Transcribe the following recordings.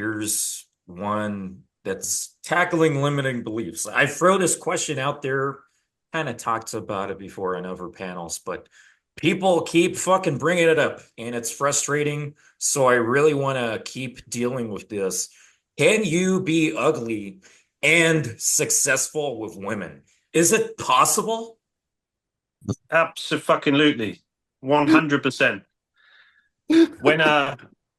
Here's one that's tackling limiting beliefs. I throw this question out there, kind of talked about it before in other panels, but people keep fucking bringing it up and it's frustrating. So I really want to keep dealing with this. Can you be ugly and successful with women? Is it possible? Absolutely, 100%. When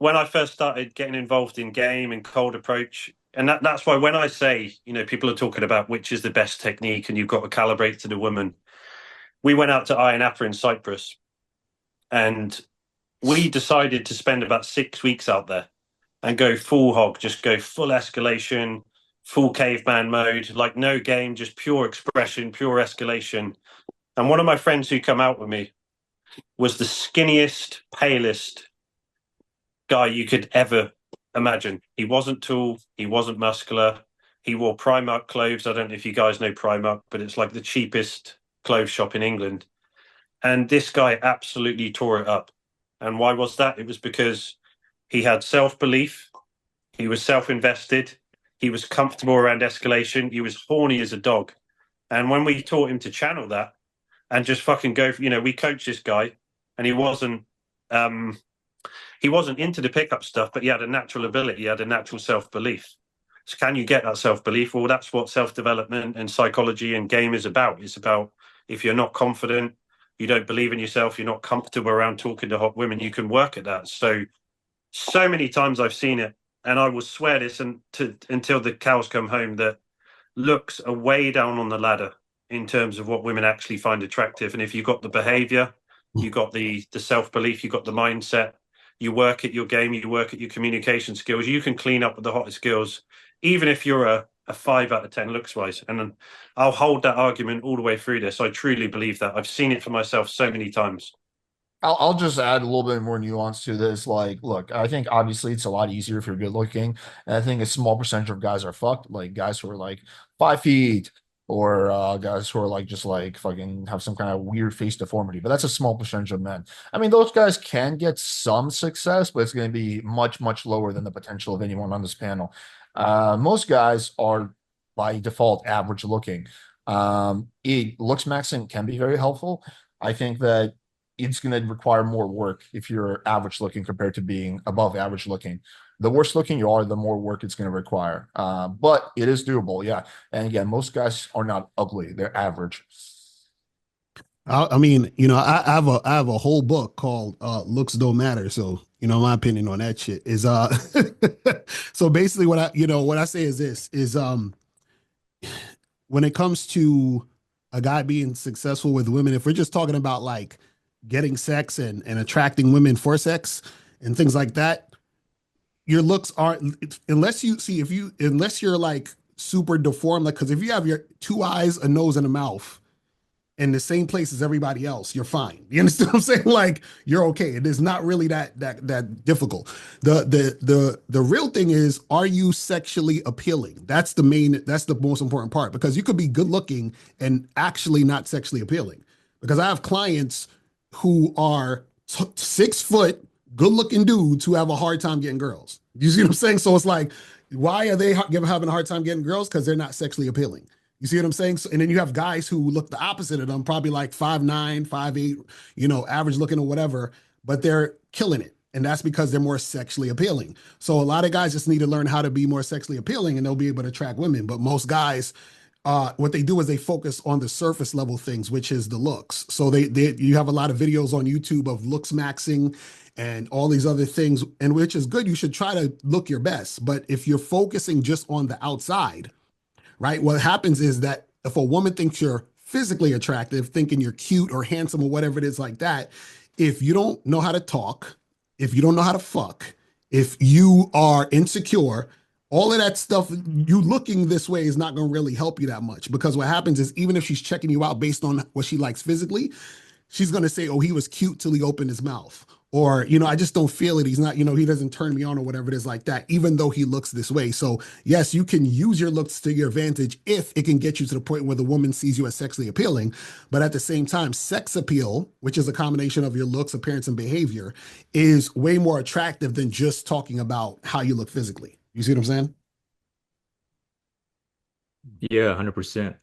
when I first started getting involved in game and cold approach, and that's why when I say, people are talking about which is the best technique and you've got to calibrate to the woman. We went out to Ayia Napa in Cyprus and we decided to spend about 6 weeks out there and go full hog, just go full escalation, full caveman mode, like no game, just pure expression, pure escalation. And one of my friends who come out with me was the skinniest, palest guy you could ever imagine. He wasn't tall, he wasn't muscular. He wore Primark clothes. I don't know if you guys know Primark, but it's like the cheapest clothes shop in England. And this guy absolutely tore it up. And why was that? It was because he had self-belief, he was self-invested, he was comfortable around escalation, he was horny as a dog. And when we taught him to channel that and just fucking go, we coached this guy and um he wasn't into the pickup stuff, but he had a natural ability, he had a natural self-belief. So can you get that self-belief? Well, that's what self-development and psychology and game is about. It's about if you're not confident, you don't believe in yourself, you're not comfortable around talking to hot women, you can work at that. So many times I've seen it, and I will swear this until the cows come home, that looks are way down on the ladder in terms of what women actually find attractive. And if you've got the behavior, you've got the self-belief, you've got the mindset, you work at your game, you work at your communication skills, you can clean up with the hottest skills, even if you're a 5 out of 10 looks wise. And I'll hold that argument all the way through this. I truly believe that. I've seen it for myself so many times. I'll just add a little bit more nuance to this. Like, look, I think obviously it's a lot easier if you're good looking. And I think a small percentage of guys are fucked, like guys who are like 5 feet or guys who are like just like fucking have some kind of weird face deformity. But that's a small percentage of men. I mean, those guys can get some success, but it's going to be much, much lower than the potential of anyone on this panel. Most guys are by default average looking. Looks maxing can be very helpful. I think that it's going to require more work if you're average looking compared to being above average looking. The worse looking you are, the more work it's going to require. But it is doable, yeah. And again, most guys are not ugly; they're average. I mean, I have a whole book called "Looks Don't Matter." So, my opinion on that shit is so basically what I say is this is when it comes to a guy being successful with women, if we're just talking about like getting sex and attracting women for sex and things like that, your looks aren't, unless you're like super deformed, like, because if you have your two eyes, a nose, and a mouth in the same place as everybody else, you're fine. You understand what I'm saying? Like, you're okay. It is not really that difficult. The real thing is, are you sexually appealing? That's the most important part, because you could be good looking and actually not sexually appealing. Because I have clients who are 6 foot, good looking dudes who have a hard time getting girls. You see what I'm saying? So it's like, why are they having a hard time getting girls? Because they're not sexually appealing. You see what I'm saying? So, and then you have guys who look the opposite of them, probably like 5'9", 5'8", average looking or whatever, but they're killing it. And that's because they're more sexually appealing. So a lot of guys just need to learn how to be more sexually appealing and they'll be able to attract women. But most guys, what they do is they focus on the surface level things, which is the looks. So you have a lot of videos on YouTube of looks maxing and all these other things, and which is good. You should try to look your best. But if you're focusing just on the outside, right? What happens is that if a woman thinks you're physically attractive, thinking you're cute or handsome or whatever it is like that, if you don't know how to talk, if you don't know how to fuck, if you are insecure, all of that stuff, you looking this way is not going to really help you that much, because what happens is even if she's checking you out based on what she likes physically, she's going to say, oh, he was cute till he opened his mouth. Or, I just don't feel it. He's not, he doesn't turn me on or whatever it is like that, even though he looks this way. So yes, you can use your looks to your advantage if it can get you to the point where the woman sees you as sexually appealing. But at the same time, sex appeal, which is a combination of your looks, appearance, and behavior, is way more attractive than just talking about how you look physically. You see what I'm saying? Yeah, 100%.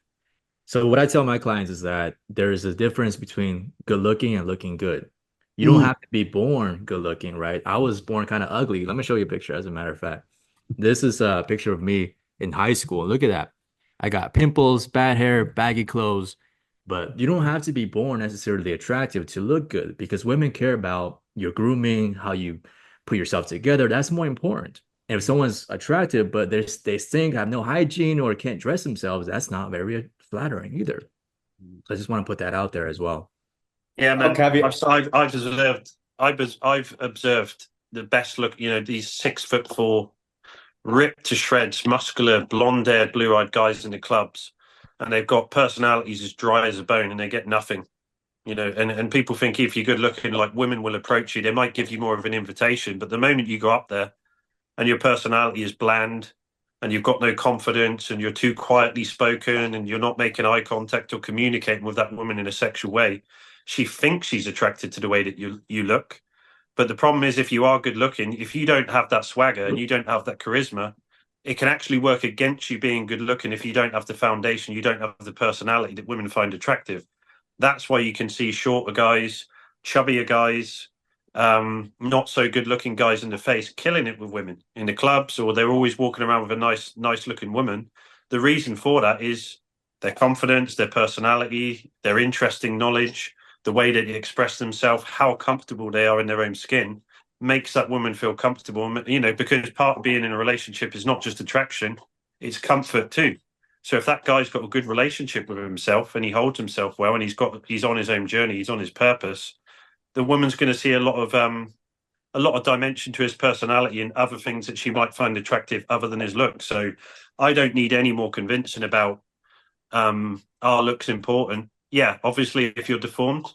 So what I tell my clients is that there's a difference between good looking and looking good. You don't Mm. have to be born good looking, right? I was born kind of ugly. Let me show you a picture, as a matter of fact. This is a picture of me in high school. Look at that. I got pimples, bad hair, baggy clothes, but you don't have to be born necessarily attractive to look good because women care about your grooming, how you put yourself together. That's more important. And if someone's attractive, but they stink, have no hygiene, or can't dress themselves, that's not very flattering either. So I just want to put that out there as well. Yeah, Oh, man. caveat. I've observed the best look. You know, these 6'4", ripped to shreds, muscular, blonde-haired, blue-eyed guys in the clubs, and they've got personalities as dry as a bone, and they get nothing. You know, and people think if you're good looking, like women will approach you, they might give you more of an invitation. But the moment you go up there and your personality is bland and you've got no confidence and you're too quietly spoken and you're not making eye contact or communicating with that woman in a sexual way, she thinks she's attracted to the way that you look. But the problem is, if you are good looking, if you don't have that swagger and you don't have that charisma, it can actually work against you being good looking if you don't have the foundation, you don't have the personality that women find attractive. That's why you can see shorter guys, chubbier guys, not so good looking guys in the face killing it with women in the clubs, or they're always walking around with a nice looking woman. The reason for that is their confidence, their personality, their interesting knowledge, the way that they express themselves, how comfortable they are in their own skin makes that woman feel comfortable. You know, because part of being in a relationship is not just attraction, it's comfort too. So if that guy's got a good relationship with himself and he holds himself well and he's on his own journey, he's on his purpose, the woman's going to see a lot of dimension to his personality and other things that she might find attractive other than his look. So I don't need any more convincing about our looks important. Yeah, obviously if you're deformed,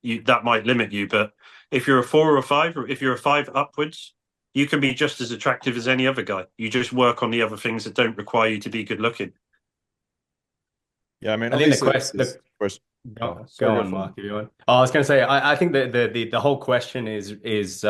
that might limit you, but if you're a 4 or a 5, or if you're a 5 upwards, you can be just as attractive as any other guy. You just work on the other things that don't require you to be good looking. Yeah, I mean, I think obviously, question. Go, Sorry, go go on, for it. Mark, if you want. Oh, I was going to say, I think that the whole question is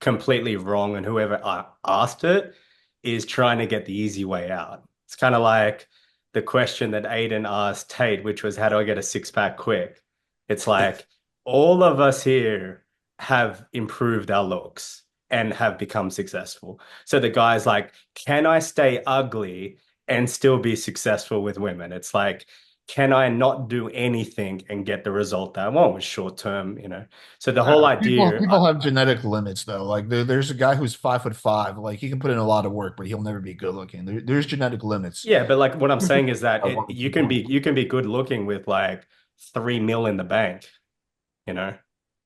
completely wrong, and whoever asked it is trying to get the easy way out. It's kind of like the question that Aiden asked Tate, which was, how do I get a six-pack quick? It's like all of us here have improved our looks and have become successful. So the guy's like, can I stay ugly and still be successful with women? It's like, can I not do anything and get the result that I want with short term, you know? So the whole idea, People have genetic limits though. Like there's a guy who's 5'5", like he can put in a lot of work, but he'll never be good looking. There's genetic limits. yeah, but like what I'm saying is that you can be good looking with like 3 mil in the bank, you know?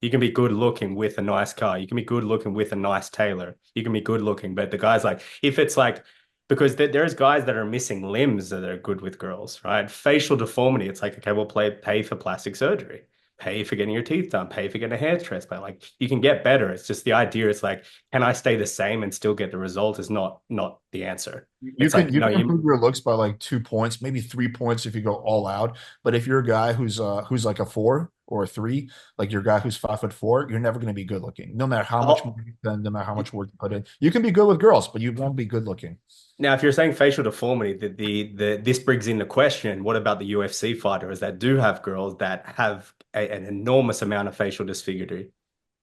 You can be good looking with a nice car. You can be good looking with a nice tailor. You can be good looking, but the guy's like, if it's like, because there's guys that are missing limbs that are good with girls, right? Facial deformity, it's like, okay, we'll pay for plastic surgery, pay for getting your teeth done, pay for getting a hair transplant. Like you can get better. It's just the idea. It's like, can I stay the same and still get the result? Is not the answer. It's like, You no, can improve your looks by like 2 points, maybe 3 points if you go all out. But if you're a guy who's like a 4 or a 3, like your guy who's 5'4", you're never going to be good looking. No matter how much money you spend, no matter how much work you put in. You can be good with girls, but you won't be good looking. Now, if you're saying facial deformity, this brings into question, what about the UFC fighters that do have girls that have an enormous amount of facial disfigurement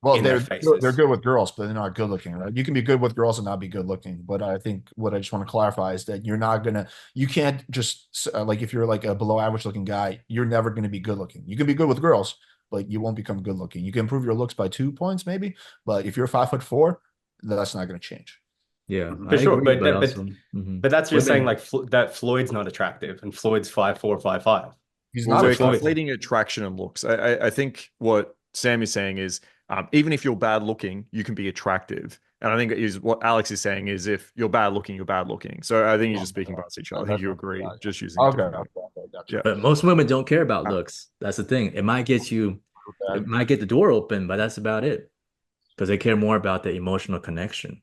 Well, in their they're faces? good with girls, but they're not good looking, right? You can be good with girls and not be good looking. But I think what I just want to clarify is that you can't just like if you're like a below average looking guy, you're never going to be good looking. You can be good with girls, but you won't become good looking. You can improve your looks by 2 points maybe, but if you're 5'4", that's not going to change. Yeah, For I sure, agree, but but also but that's just saying women. like that Floyd's not attractive and Floyd's 5'4", 5'5". He's Well, not we're attractive. conflating attraction and looks. I think what Sam is saying is even if you're bad looking, you can be attractive. And I think is what Alex is saying is if you're bad looking, you're bad looking. So I think you're just speaking past each other. I think you agree, just using Okay, different okay, gotcha. Yeah. But most women don't care about looks. That's the thing. It might get the door open, but that's about it. Because they care more about the emotional connection.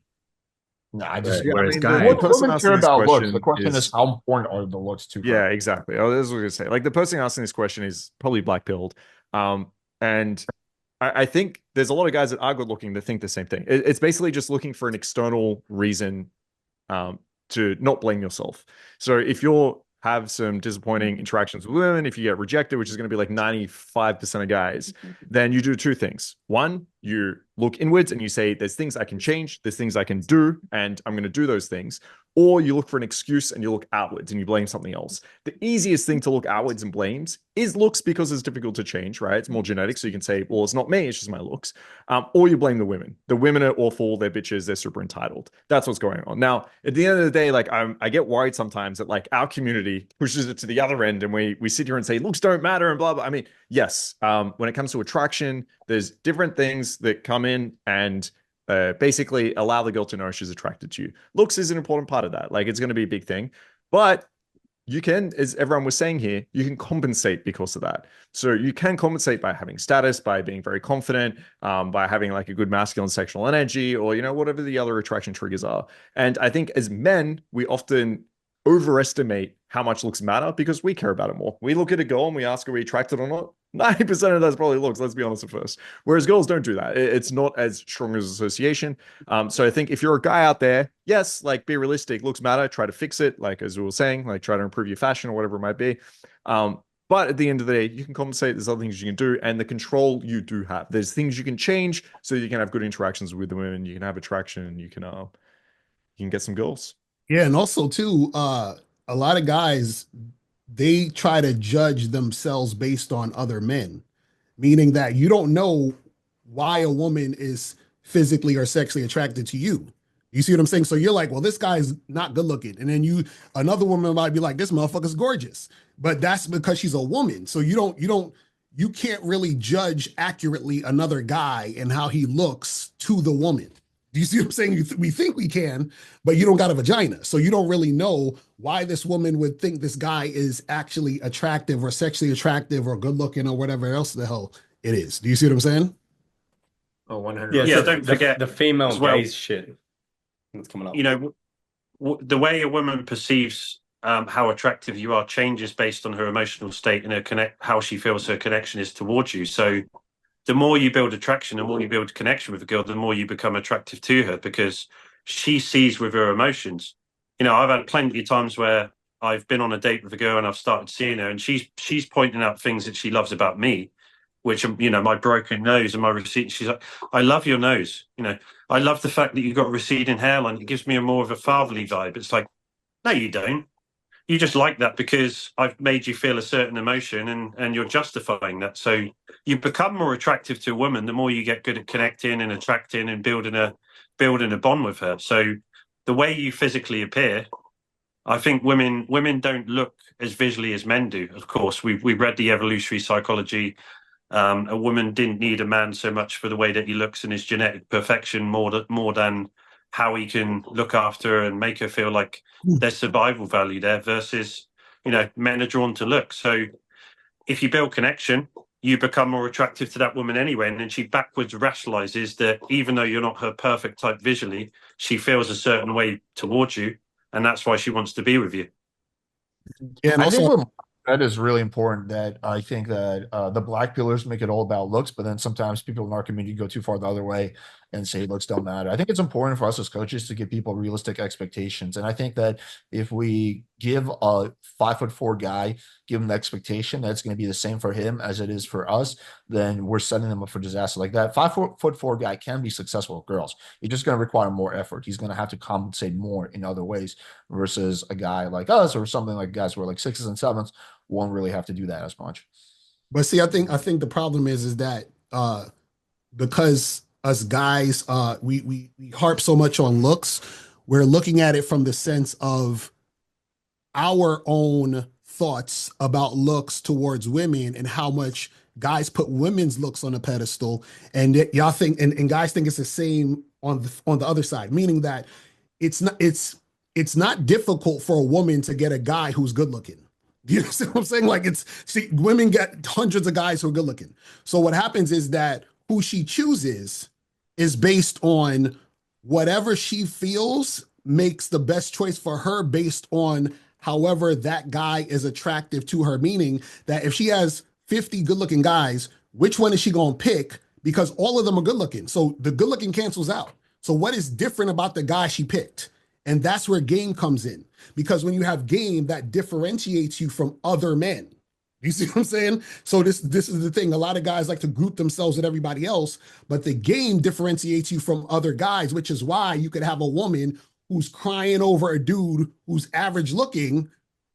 No, I just Yeah, I Whereas mean, guys, the person women care asking this about looks. The question question is how important are the looks to her? Yeah, exactly. Oh, this is what I was gonna say. Like the person asking this question is probably black pilled. And I think there's a lot of guys that are good looking that think the same thing. It's basically just looking for an external reason to not blame yourself. So if you're have some disappointing interactions with women, if you get rejected, which is going to be like 95% of guys, then you do two things. One, you look inwards and you say, there's things I can change, there's things I can do, and I'm going to do those things. Or you look for an excuse and you look outwards and you blame something else. The easiest thing to look outwards and blames is looks, because it's difficult to change, right? It's more genetic. So you can say, well, it's not me, it's just my looks. Or you blame the women. The women are awful, they're bitches, they're super entitled. That's what's going on. Now, at the end of the day, like I get worried sometimes that like our community pushes it to the other end and we sit here and say, looks don't matter and blah, blah. I mean, yes, when it comes to attraction, there's different things that come in and basically allow the girl to know she's attracted to you. Looks is an important part of that. Like it's going to be a big thing, but you can, as everyone was saying here, you can compensate because of that. So you can compensate by having status, by being very confident, by having like a good masculine sexual energy, or, you know, whatever the other attraction triggers are. And I think as men, we often overestimate how much looks matter because we care about it more. We look at a girl and we ask, are we attracted or not? 90% of that's probably looks, let's be honest at first. Whereas girls don't do that. It's not as strong as association. So I think if you're a guy out there, yes, like be realistic, looks matter, try to fix it. Like as we were saying, like try to improve your fashion or whatever it might be. But at the end of the day, you can compensate. There's other things you can do, and the control you do have. There's things you can change so you can have good interactions with the women. You can have attraction, and you can get some girls. Yeah, and also too, a lot of guys, they try to judge themselves based on other men, meaning that you don't know why a woman is physically or sexually attracted to you. You see what I'm saying? So you're like, well, this guy's not good looking. And then another woman might be like, this motherfucker's gorgeous. But that's because she's a woman. So you can't really judge accurately another guy and how he looks to the woman. Do you see what I'm saying? We think we can, but you don't got a vagina. So you don't really know why this woman would think this guy is actually attractive or sexually attractive or good looking or whatever else the hell it is. Do you see what I'm saying? Oh, 100. Yeah, Yeah, so don't forget the female as well, gaze shit that's coming up. You know, the way a woman perceives how attractive you are changes based on her emotional state and how she feels her connection is towards you. So the more you build attraction, the more you build connection with a girl, the more you become attractive to her because she sees with her emotions. You know, I've had plenty of times where I've been on a date with a girl and I've started seeing her and she's pointing out things that she loves about me, which, you know, my broken nose and my receding. She's like, I love your nose. You know, I love the fact that you've got a receding hairline. It gives me more of a fatherly vibe. It's like, no, you don't. You just like that because I've made you feel a certain emotion and you're justifying that. So you become more attractive to a woman the more you get good at connecting and attracting and building a bond with her. So the way you physically appear, I think women don't look as visually as men do. Of course, we read the evolutionary psychology. A woman didn't need a man so much for the way that he looks and his genetic perfection more than how he can look after her and make her feel like there's survival value there versus, you know, men are drawn to look. So if you build connection, you become more attractive to that woman anyway. And then she backwards rationalizes that even though you're not her perfect type visually, she feels a certain way towards you. And that's why she wants to be with you. Yeah, and I think also, what that is really important. That I think that the black pillars make it all about looks, but then sometimes people in our community go too far the other way and say looks don't matter. I think it's important for us as coaches to give people realistic expectations, and I think that if we give a 5'4" guy, give him the expectation that's going to be the same for him as it is for us, then we're setting them up for disaster. Like that 5'4" guy can be successful with girls. He's just going to require more effort. He's going to have to compensate more in other ways versus a guy like us or something like guys who are like 6s and 7s won't really have to do that as much. but see, I think the problem is that because us guys we harp so much on looks, we're looking at it from the sense of our own thoughts about looks towards women and how much guys put women's looks on a pedestal, and y'all think and guys think it's the same on the other side, meaning that it's not difficult for a woman to get a guy who's good looking. Do you see what I'm saying? Like women get hundreds of guys who are good looking. So what happens is that who she chooses is based on whatever she feels makes the best choice for her based on however that guy is attractive to her, meaning that if she has 50 good looking guys, which one is she going to pick? Because all of them are good looking. So the good looking cancels out. So what is different about the guy she picked? And that's where game comes in. Because when you have game, that differentiates you from other men. You see what I'm saying? So this is the thing. A lot of guys like to group themselves with everybody else, but the game differentiates you from other guys, which is why you could have a woman who's crying over a dude who's average looking,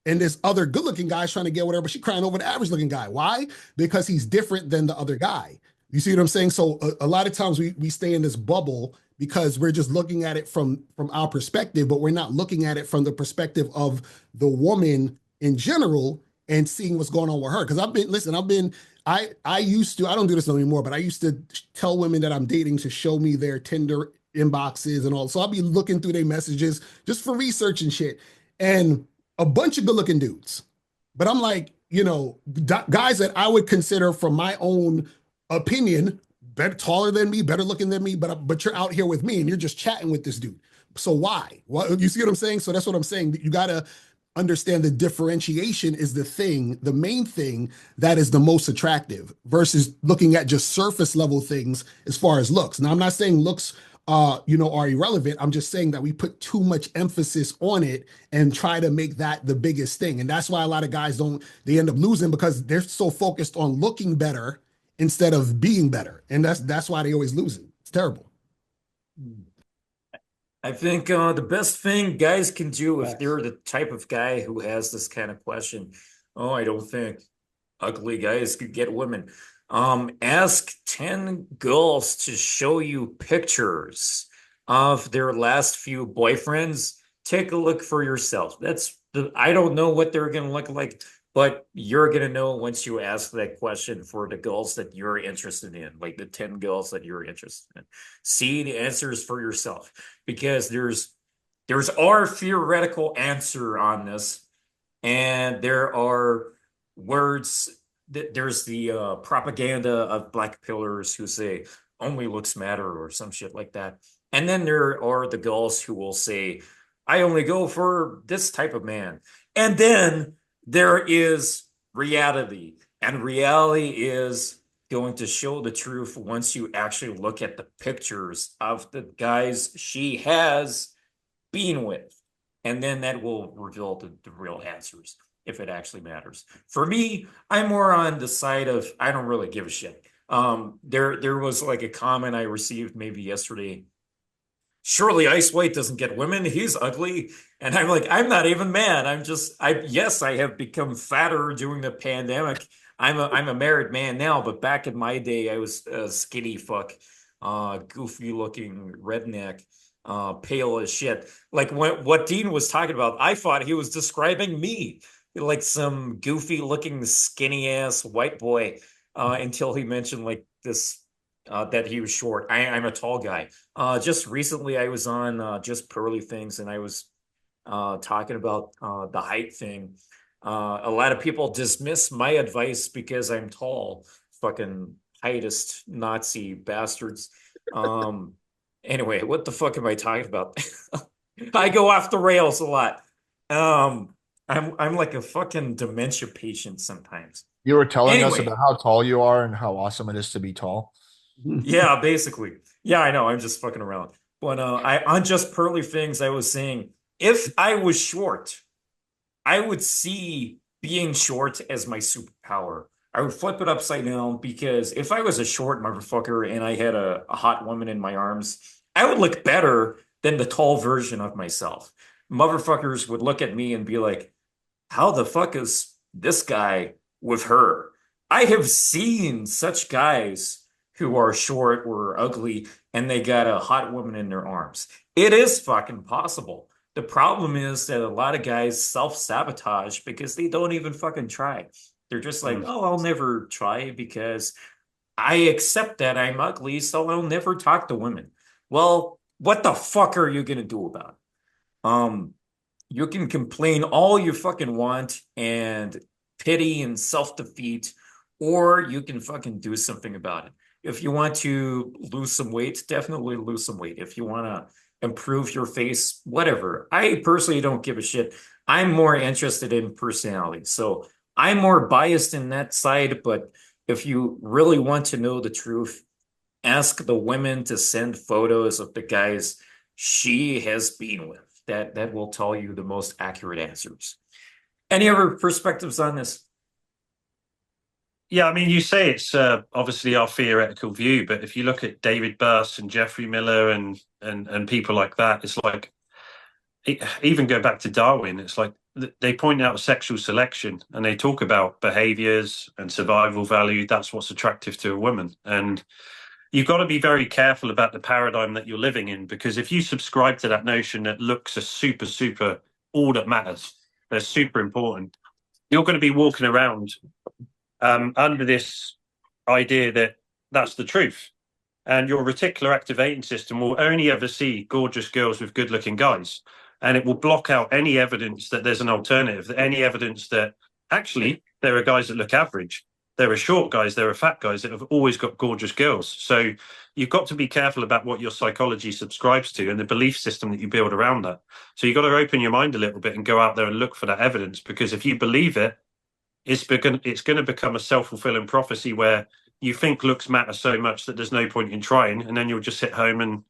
and there's other good looking guys trying to get whatever, but she's crying over the average looking guy. Why? Because he's different than the other guy. You see what I'm saying? So a lot of times we stay in this bubble because we're just looking at it from our perspective, but we're not looking at it from the perspective of the woman in general and seeing what's going on with her. Because I used to, I don't do this anymore, but I used to tell women that I'm dating to show me their Tinder inboxes and all. So I'll be looking through their messages just for research and shit. And a bunch of good looking dudes. But I'm like, guys that I would consider from my own opinion, better, taller than me, better looking than me, but you're out here with me and you're just chatting with this dude. So why? What, you see what I'm saying? So that's what I'm saying. You got to understand the differentiation is the main thing that is the most attractive versus looking at just surface level things as far as looks. Now, I'm not saying looks are irrelevant. I'm just saying that we put too much emphasis on it and try to make that the biggest thing. And that's why a lot of guys they end up losing because they're so focused on looking better instead of being better. And that's why they always losing. It's terrible. I think the best thing guys can do if they're the type of guy who has this kind of question, I don't think ugly guys could get women. Ask 10 girls to show you pictures of their last few boyfriends. Take a look for yourself. I don't know what they're going to look like, but you're going to know once you ask that question for the girls that you're interested in, like the 10 girls that you're interested in. See the answers for yourself, because there's our theoretical answer on this, and there are words. There's the propaganda of black pillars who say only looks matter or some shit like that. And then there are the girls who will say, I only go for this type of man. And then there is reality, and reality is going to show the truth once you actually look at the pictures of the guys she has been with. And then that will reveal the real answers, if it actually matters. For me, I'm more on the side of I don't really give a shit. There was like a comment I received maybe yesterday. Surely Ice White doesn't get women. He's ugly. And I'm like, I'm not even mad. Yes, I have become fatter during the pandemic. I'm a married man now, but back in my day, I was a skinny fuck, goofy looking redneck, pale as shit. Like what Dean was talking about, I thought he was describing me, like some goofy looking skinny ass white boy, until he mentioned like this. That he was short. I'm a tall guy. Just recently, I was on Just Pearly Things, and I was talking about the height thing. A lot of people dismiss my advice because I'm tall. Fucking heightist Nazi bastards. Anyway, what the fuck am I talking about? I go off the rails a lot. I'm like a fucking dementia patient sometimes. You were telling us Anyway. about how tall you are and how awesome it is to be tall. Yeah, basically. Yeah, I know. I'm just fucking around. But on Just Pearly Things, I was saying if I was short, I would see being short as my superpower. I would flip it upside down, because if I was a short motherfucker and I had a hot woman in my arms, I would look better than the tall version of myself. Motherfuckers would look at me and be like, how the fuck is this guy with her? I have seen such guys who are short or ugly and they got a hot woman in their arms. It is fucking possible. The problem is that a lot of guys self-sabotage because they don't even fucking try. They're just like, oh, I'll never try because I accept that I'm ugly, so I'll never talk to women. Well, what the fuck are you gonna do about it? You can complain all you fucking want and pity and self-defeat, or you can fucking do something about it. If you want to lose some weight, definitely lose some weight. If you want to improve your face, whatever. I personally don't give a shit. I'm more interested in personality. So I'm more biased in that side, but if you really want to know the truth, ask the women to send photos of the guys she has been with. that will tell you the most accurate answers. Any other perspectives on this? Yeah, I mean, you say it's obviously our theoretical view, but if you look at David Buss and Jeffrey Miller and people like that, it's like, even go back to Darwin, it's like they point out sexual selection and they talk about behaviors and survival value. That's what's attractive to a woman. And you've got to be very careful about the paradigm that you're living in, because if you subscribe to that notion that looks are super all that matters, they're super important, you're going to be walking around under this idea that that's the truth. And your reticular activating system will only ever see gorgeous girls with good looking guys. And it will block out any evidence that there's an alternative, any evidence that actually there are guys that look average. There are short guys, there are fat guys that have always got gorgeous girls. So you've got to be careful about what your psychology subscribes to and the belief system that you build around that. So you've got to open your mind a little bit and go out there and look for that evidence, because if you believe it, it's going to become a self-fulfilling prophecy where you think looks matter so much that there's no point in trying, and then you'll just sit home and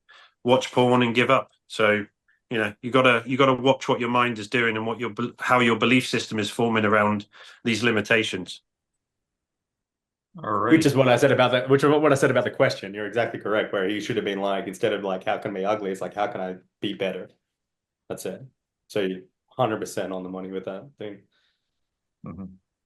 watch porn and give up. So, you know, you gotta watch what your mind is doing and how your belief system is forming around these limitations. All right. Which is what I said about that. Which is what I said about the question. You're exactly correct. Where you should have been like, instead of like, how can I be ugly? It's like, how can I be better? That's it. So you're 100% on the money with that thing. Mhm.